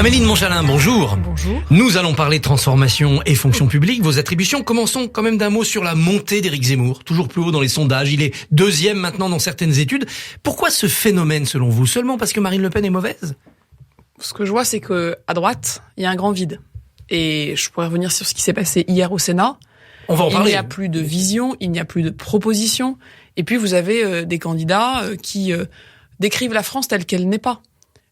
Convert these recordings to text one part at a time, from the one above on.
Amélie de Montchalin, bonjour. Bonjour. Nous allons parler de transformation et fonction publique, vos attributions. Commençons quand même d'un mot sur la montée d'Éric Zemmour, toujours plus haut dans les sondages. Il est deuxième maintenant dans certaines études. Pourquoi ce phénomène selon vous? Seulement parce que Marine Le Pen est mauvaise? Ce que je vois, c'est que à droite, il y a un grand vide. Et je pourrais revenir sur ce qui s'est passé hier au Sénat. On va en parler. Il n'y a plus de vision, il n'y a plus de proposition. Et puis vous avez des candidats qui décrivent la France telle qu'elle n'est pas.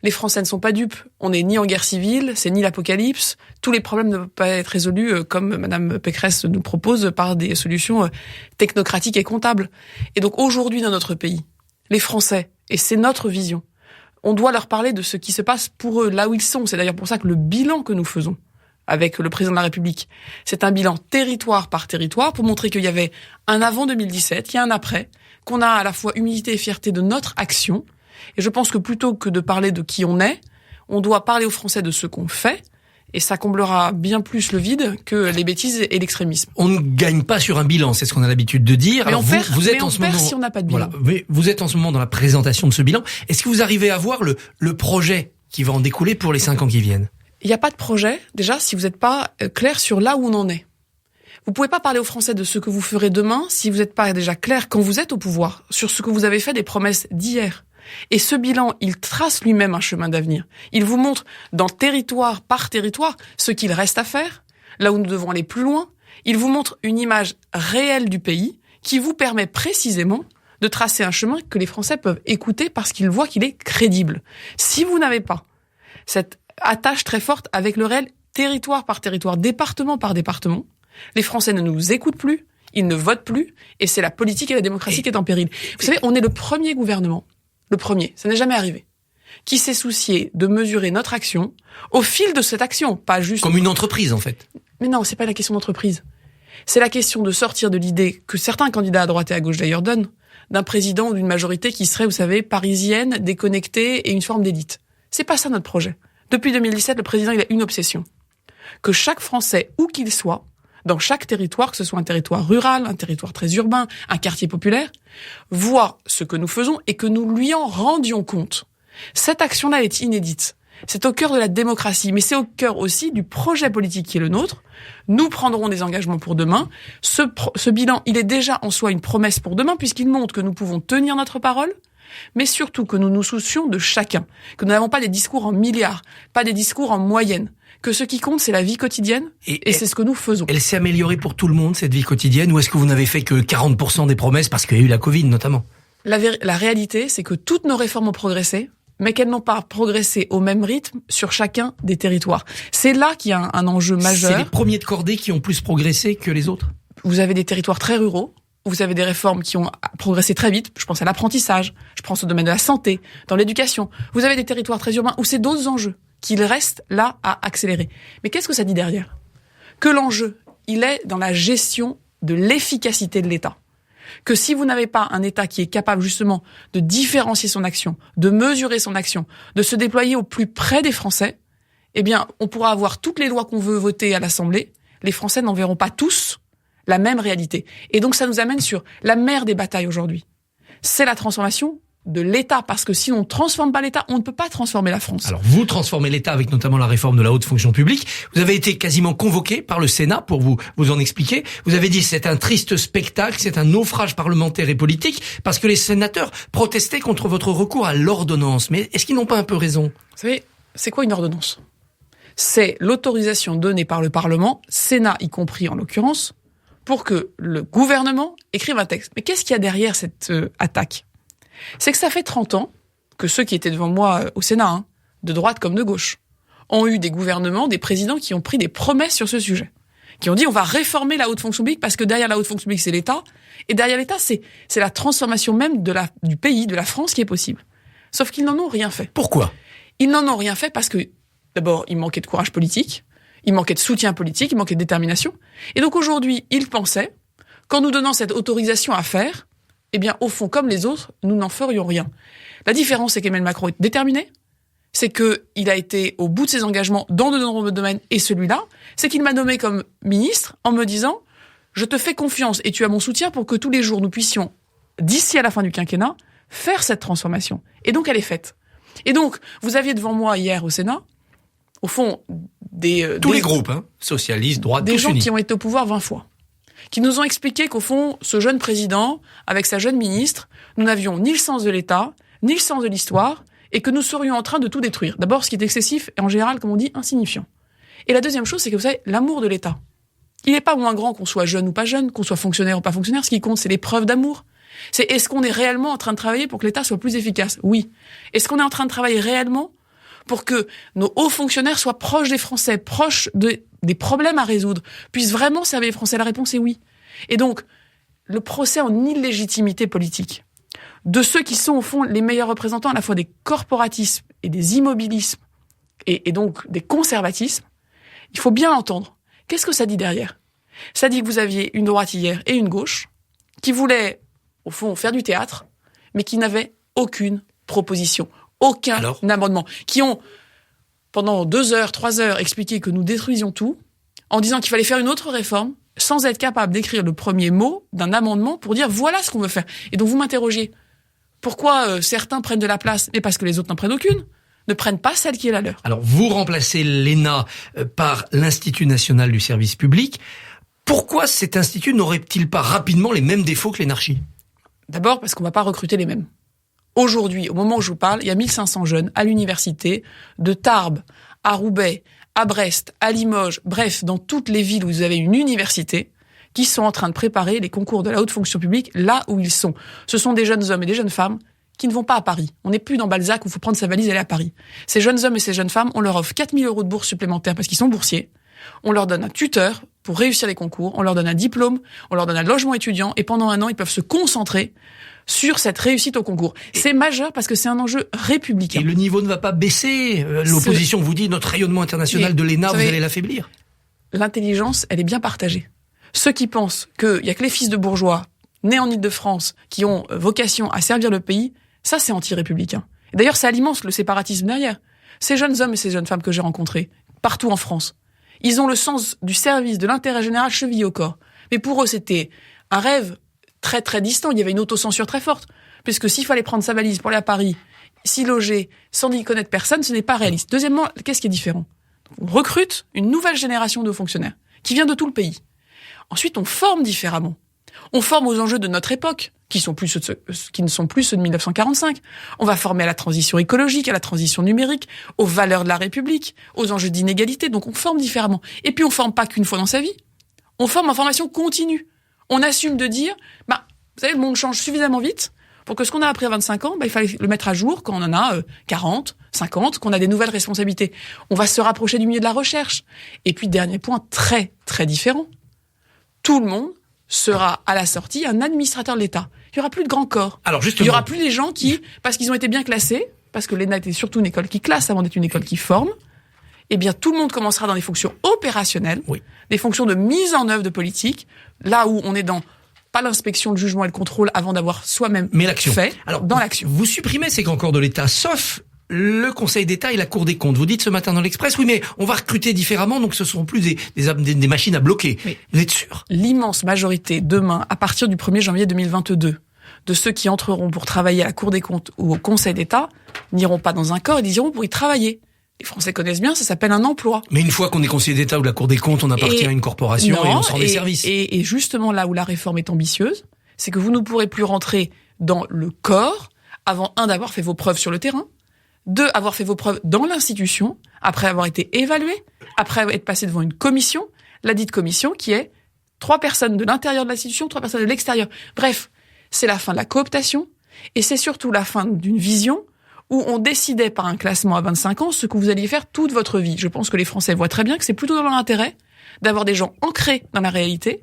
Les Français ne sont pas dupes. On n'est ni en guerre civile, c'est ni l'apocalypse. Tous les problèmes ne peuvent pas être résolus comme Madame Pécresse nous propose par des solutions technocratiques et comptables. Et donc aujourd'hui dans notre pays, les Français, et c'est notre vision, on doit leur parler de ce qui se passe pour eux, là où ils sont. C'est d'ailleurs pour ça que le bilan que nous faisons avec le président de la République, c'est un bilan territoire par territoire pour montrer qu'il y avait un avant 2017, il y a un après, qu'on a à la fois humilité et fierté de notre action. Et je pense que plutôt que de parler de qui on est, on doit parler aux Français de ce qu'on fait, et ça comblera bien plus le vide que les bêtises et l'extrémisme. On ne gagne pas sur un bilan, c'est ce qu'on a l'habitude de dire. Mais alors vous êtes on en ce perd moment, si on n'a pas de bilan. Voilà, vous êtes en ce moment dans la présentation de ce bilan. Est-ce que vous arrivez à voir le projet qui va en découler pour les 5 ans qui viennent? Il n'y a pas de projet, déjà, si vous n'êtes pas clair sur là où on en est. Vous pouvez pas parler aux Français de ce que vous ferez demain si vous n'êtes pas déjà clair quand vous êtes au pouvoir sur ce que vous avez fait des promesses d'hier. Et ce bilan, il trace lui-même un chemin d'avenir. Il vous montre, dans territoire par territoire, ce qu'il reste à faire, là où nous devons aller plus loin. Il vous montre une image réelle du pays qui vous permet précisément de tracer un chemin que les Français peuvent écouter parce qu'ils voient qu'il est crédible. Si vous n'avez pas cette attache très forte avec le réel, territoire par territoire, département par département, les Français ne nous écoutent plus, ils ne votent plus, et c'est la politique et la démocratie qui est en péril. Vous savez, on est le premier gouvernement, ça n'est jamais arrivé, qui s'est soucié de mesurer notre action au fil de cette action, pas juste... Comme une entreprise, en fait. Mais non, c'est pas la question d'entreprise. C'est la question de sortir de l'idée que certains candidats à droite et à gauche d'ailleurs donnent, d'un président ou d'une majorité qui serait, vous savez, parisienne, déconnectée et une forme d'élite. C'est pas ça notre projet. Depuis 2017, le président, il a une obsession. Que chaque Français, où qu'il soit, dans chaque territoire, que ce soit un territoire rural, un territoire très urbain, un quartier populaire, voit ce que nous faisons et que nous lui en rendions compte. Cette action-là est inédite. C'est au cœur de la démocratie, mais c'est au cœur aussi du projet politique qui est le nôtre. Nous prendrons des engagements pour demain. Ce bilan, il est déjà en soi une promesse pour demain, puisqu'il montre que nous pouvons tenir notre parole, mais surtout que nous nous soucions de chacun, que nous n'avons pas des discours en milliards, pas des discours en moyenne, que ce qui compte, c'est la vie quotidienne, et c'est ce que nous faisons. Elle s'est améliorée pour tout le monde, cette vie quotidienne, ou est-ce que vous n'avez fait que 40% des promesses, parce qu'il y a eu la Covid notamment? La réalité, c'est que toutes nos réformes ont progressé, mais qu'elles n'ont pas progressé au même rythme sur chacun des territoires. C'est là qu'il y a un enjeu majeur. C'est les premiers de cordée qui ont plus progressé que les autres? Vous avez des territoires très ruraux, vous avez des réformes qui ont progressé très vite. Je pense à l'apprentissage, je pense au domaine de la santé, dans l'éducation. Vous avez des territoires très urbains où c'est d'autres enjeux qu'il reste là à accélérer. Mais qu'est-ce que ça dit derrière? Que l'enjeu, il est dans la gestion de l'efficacité de l'État. Que si vous n'avez pas un État qui est capable justement de différencier son action, de mesurer son action, de se déployer au plus près des Français, eh bien, on pourra avoir toutes les lois qu'on veut voter à l'Assemblée. Les Français n'en verront pas tous la même réalité. Et donc ça nous amène sur la mère des batailles aujourd'hui. C'est la transformation de l'État, parce que si on ne transforme pas l'État, on ne peut pas transformer la France. Alors vous transformez l'État avec notamment la réforme de la haute fonction publique. Vous avez été quasiment convoqué par le Sénat pour vous en expliquer. Vous avez dit c'est un triste spectacle, c'est un naufrage parlementaire et politique, parce que les sénateurs protestaient contre votre recours à l'ordonnance. Mais est-ce qu'ils n'ont pas un peu raison? Vous savez, c'est quoi une ordonnance? C'est l'autorisation donnée par le Parlement, Sénat y compris en l'occurrence, pour que le gouvernement écrive un texte. Mais qu'est-ce qu'il y a derrière cette attaque? C'est que ça fait 30 ans que ceux qui étaient devant moi au Sénat, de droite comme de gauche, ont eu des gouvernements, des présidents qui ont pris des promesses sur ce sujet. Qui ont dit on va réformer la haute fonction publique parce que derrière la haute fonction publique c'est l'État. Et derrière l'État c'est la transformation même du pays, de la France qui est possible. Sauf qu'ils n'en ont rien fait. Pourquoi? Ils n'en ont rien fait parce que d'abord il manquait de courage politique, il manquait de soutien politique, il manquait de détermination. Et donc aujourd'hui ils pensaient qu'en nous donnant cette autorisation à faire, eh bien, au fond, comme les autres, nous n'en ferions rien. La différence, c'est qu'Emmanuel Macron est déterminé, c'est qu'il a été au bout de ses engagements dans de nombreux domaines, et celui-là, c'est qu'il m'a nommé comme ministre en me disant « Je te fais confiance et tu as mon soutien pour que tous les jours nous puissions, d'ici à la fin du quinquennat, faire cette transformation. » Et donc, elle est faite. Et donc, vous aviez devant moi hier au Sénat au fond, tous les groupes, socialistes, droite, des tous gens unis. qui ont été au pouvoir 20 fois, qui nous ont expliqué qu'au fond, ce jeune président, avec sa jeune ministre, nous n'avions ni le sens de l'État, ni le sens de l'histoire, et que nous serions en train de tout détruire. D'abord, ce qui est excessif et en général, comme on dit, insignifiant. Et la deuxième chose, c'est que vous savez, l'amour de l'État. Il n'est pas moins grand qu'on soit jeune ou pas jeune, qu'on soit fonctionnaire ou pas fonctionnaire. Ce qui compte, c'est les preuves d'amour. C'est est-ce qu'on est réellement en train de travailler pour que l'État soit plus efficace? Oui. Est-ce qu'on est en train de travailler réellement pour que nos hauts fonctionnaires soient proches des Français, proches des problèmes à résoudre, puissent vraiment servir les Français? La réponse est oui. Et donc, le procès en illégitimité politique de ceux qui sont au fond les meilleurs représentants à la fois des corporatismes et des immobilismes et donc des conservatismes, il faut bien l'entendre. Qu'est-ce que ça dit derrière? Ça dit que vous aviez une droite hier et une gauche qui voulaient, au fond, faire du théâtre, mais qui n'avaient aucune proposition, aucun amendement, qui ont, pendant 2 heures, 3 heures, expliqué que nous détruisions tout, en disant qu'il fallait faire une autre réforme, sans être capable d'écrire le premier mot d'un amendement pour dire voilà ce qu'on veut faire. Et donc vous m'interrogiez, pourquoi certains prennent de la place, mais parce que les autres n'en prennent aucune, ne prennent pas celle qui est la leur. Alors, vous remplacez l'ENA par l'Institut national du service public. Pourquoi cet institut n'aurait-il pas rapidement les mêmes défauts que l'énarchie? D'abord parce qu'on ne va pas recruter les mêmes. Aujourd'hui, au moment où je vous parle, il y a 1500 jeunes à l'université, de Tarbes à Roubaix, à Brest, à Limoges, bref, dans toutes les villes où vous avez une université, qui sont en train de préparer les concours de la haute fonction publique là où ils sont. Ce sont des jeunes hommes et des jeunes femmes qui ne vont pas à Paris. On n'est plus dans Balzac où il faut prendre sa valise et aller à Paris. Ces jeunes hommes et ces jeunes femmes, on leur offre 4 000 € de bourse supplémentaire parce qu'ils sont boursiers. On leur donne un tuteur pour réussir les concours. On leur donne un diplôme. On leur donne un logement étudiant. Et pendant 1 an, ils peuvent se concentrer sur cette réussite au concours. C'est majeur parce que c'est un enjeu républicain. Et le niveau ne va pas baisser. L'opposition vous dit notre rayonnement international de l'ENA, vous allez l'affaiblir. L'intelligence, elle est bien partagée. Ceux qui pensent qu'il y a que les fils de bourgeois nés en Île-de-France qui ont vocation à servir le pays, ça c'est anti-républicain. Et d'ailleurs, ça alimente le séparatisme derrière. Ces jeunes hommes et ces jeunes femmes que j'ai rencontrés, partout en France, ils ont le sens du service, de l'intérêt général chevillé au corps. Mais pour eux, c'était un rêve très très distant. Il y avait une autocensure très forte. Puisque s'il fallait prendre sa valise pour aller à Paris, s'y loger, sans y connaître personne, ce n'est pas réaliste. Deuxièmement, qu'est-ce qui est différent? On recrute une nouvelle génération de fonctionnaires qui vient de tout le pays. Ensuite, on forme différemment. On forme aux enjeux de notre époque, qui ne sont plus ceux de 1945. On va former à la transition écologique, à la transition numérique, aux valeurs de la République, aux enjeux d'inégalité. Donc on forme différemment. Et puis on forme pas qu'une fois dans sa vie. On forme en formation continue. On assume de dire, vous savez, le monde change suffisamment vite pour que ce qu'on a appris à 25 ans, il fallait le mettre à jour quand on en a 40, 50, qu'on a des nouvelles responsabilités. On va se rapprocher du milieu de la recherche. Et puis dernier point, très très différent. Tout le monde sera à la sortie un administrateur de l'État. Il y aura plus de grands corps. Alors justement, il y aura plus les gens qui, parce qu'ils ont été bien classés, parce que l'ENA était surtout une école qui classe avant d'être une école qui forme, eh bien tout le monde commencera dans des fonctions opérationnelles, des fonctions de mise en œuvre de politique, là où on est dans pas l'inspection, le jugement et le contrôle avant d'avoir soi-même fait. Alors dans l'action. Vous supprimez ces grands corps de l'État, sauf le Conseil d'État et la Cour des comptes. Vous dites ce matin dans l'Express, oui, mais on va recruter différemment, donc ce seront plus des machines à bloquer. Oui. Vous êtes sûr? L'immense majorité, demain, à partir du 1er janvier 2022, de ceux qui entreront pour travailler à la Cour des comptes ou au Conseil d'État, n'iront pas dans un corps, ils iront pour y travailler. Les Français connaissent bien, ça s'appelle un emploi. Mais une fois qu'on est Conseil d'État ou la Cour des comptes, on appartient à une corporation et on se rend des services. Et justement, là où la réforme est ambitieuse, c'est que vous ne pourrez plus rentrer dans le corps avant, d'avoir fait vos preuves sur le terrain, 2, avoir fait vos preuves dans l'institution, après avoir été évalué, après être passé devant une commission, la dite commission qui est 3 personnes de l'intérieur de l'institution, 3 personnes de l'extérieur. Bref, c'est la fin de la cooptation, et c'est surtout la fin d'une vision où on décidait par un classement à 25 ans ce que vous alliez faire toute votre vie. Je pense que les Français voient très bien que c'est plutôt dans leur intérêt d'avoir des gens ancrés dans la réalité,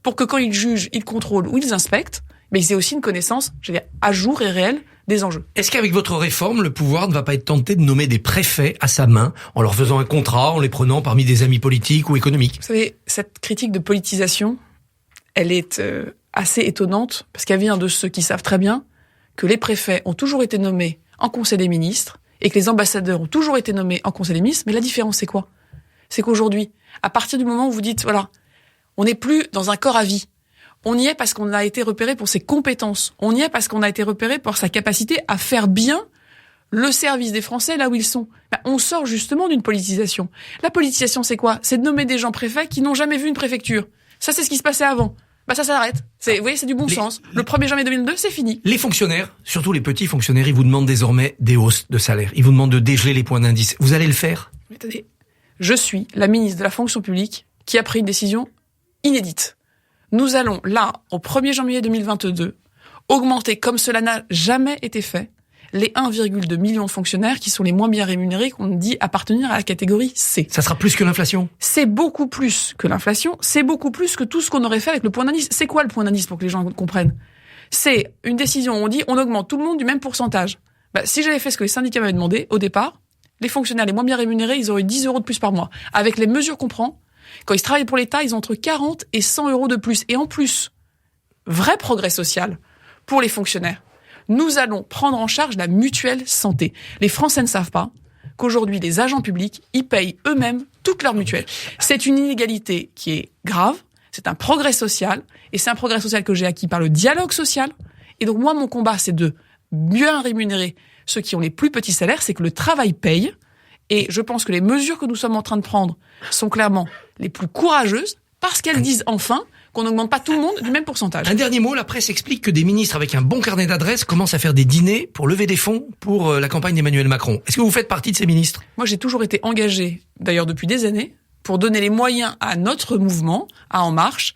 pour que quand ils jugent, ils contrôlent ou ils inspectent, mais ils aient aussi une connaissance, je veux dire, à jour et réelle des enjeux. Est-ce qu'avec votre réforme, le pouvoir ne va pas être tenté de nommer des préfets à sa main, en leur faisant un contrat, en les prenant parmi des amis politiques ou économiques? Vous savez, cette critique de politisation, elle est assez étonnante, parce qu'elle vient de ceux qui savent très bien que les préfets ont toujours été nommés en Conseil des ministres, et que les ambassadeurs ont toujours été nommés en Conseil des ministres, mais la différence c'est quoi? C'est qu'aujourd'hui, à partir du moment où vous dites, voilà, on n'est plus dans un corps à vie, on y est parce qu'on a été repéré pour ses compétences. On y est parce qu'on a été repéré pour sa capacité à faire bien le service des Français là où ils sont. On sort justement d'une politisation. La politisation, c'est quoi? C'est de nommer des gens préfets qui n'ont jamais vu une préfecture. Ça, c'est ce qui se passait avant. Ça s'arrête. Vous voyez, c'est du bon sens. Le 1er janvier 2002, c'est fini. Les fonctionnaires, surtout les petits fonctionnaires, ils vous demandent désormais des hausses de salaire. Ils vous demandent de dégeler les points d'indice. Vous allez le faire? Attendez. Je suis la ministre de la fonction publique qui a pris une décision inédite. Nous allons, là, au 1er janvier 2022, augmenter, comme cela n'a jamais été fait, les 1,2 million de fonctionnaires qui sont les moins bien rémunérés, qu'on dit appartenir à la catégorie C. Ça sera plus que l'inflation? C'est beaucoup plus que l'inflation, c'est beaucoup plus que tout ce qu'on aurait fait avec le point d'indice. C'est quoi le point d'indice pour que les gens comprennent? C'est une décision où on dit on augmente tout le monde du même pourcentage. Si j'avais fait ce que les syndicats m'avaient demandé au départ, les fonctionnaires les moins bien rémunérés, ils auraient eu 10 € de plus par mois. Avec les mesures qu'on prend, quand ils travaillent pour l'État, ils ont entre 40 et 100 € de plus. Et en plus, vrai progrès social pour les fonctionnaires. Nous allons prendre en charge la mutuelle santé. Les Français ne savent pas qu'aujourd'hui, les agents publics, ils payent eux-mêmes toute leur mutuelle. C'est une inégalité qui est grave, c'est un progrès social, et c'est un progrès social que j'ai acquis par le dialogue social. Et donc moi, mon combat, c'est de bien rémunérer ceux qui ont les plus petits salaires, c'est que le travail paye. Et je pense que les mesures que nous sommes en train de prendre sont clairement les plus courageuses, parce qu'elles disent enfin qu'on n'augmente pas tout le monde du même pourcentage. Un dernier mot, la presse explique que des ministres avec un bon carnet d'adresses commencent à faire des dîners pour lever des fonds pour la campagne d'Emmanuel Macron. Est-ce que vous faites partie de ces ministres? Moi, j'ai toujours été engagée, d'ailleurs depuis des années, pour donner les moyens à notre mouvement, à En Marche,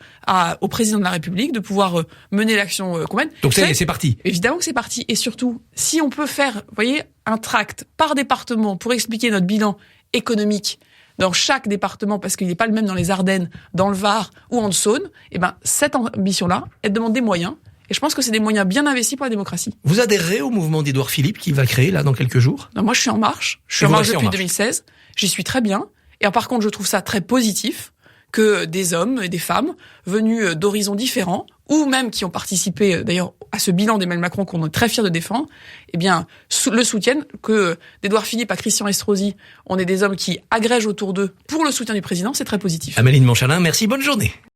au président de la République, de pouvoir mener l'action qu'on mène. Donc c'est parti. Évidemment que c'est parti. Et surtout, si on peut faire, vous voyez, un tract par département pour expliquer notre bilan économique dans chaque département, parce qu'il n'est pas le même dans les Ardennes, dans le Var ou en Saône, cette ambition-là, elle demande des moyens. Et je pense que c'est des moyens bien investis pour la démocratie. Vous adhérez au mouvement d'Édouard Philippe qui va créer là dans quelques jours? Non, moi, je suis En Marche. Je suis En Marche depuis 2016. J'y suis très bien. Et par contre, je trouve ça très positif que des hommes et des femmes venus d'horizons différents, ou même qui ont participé d'ailleurs à ce bilan d'Emmanuel Macron qu'on est très fiers de défendre, le soutiennent, que d'Édouard Philippe à Christian Estrosi, on est des hommes qui agrègent autour d'eux pour le soutien du président, c'est très positif. Amélie de Montchalin, merci, bonne journée.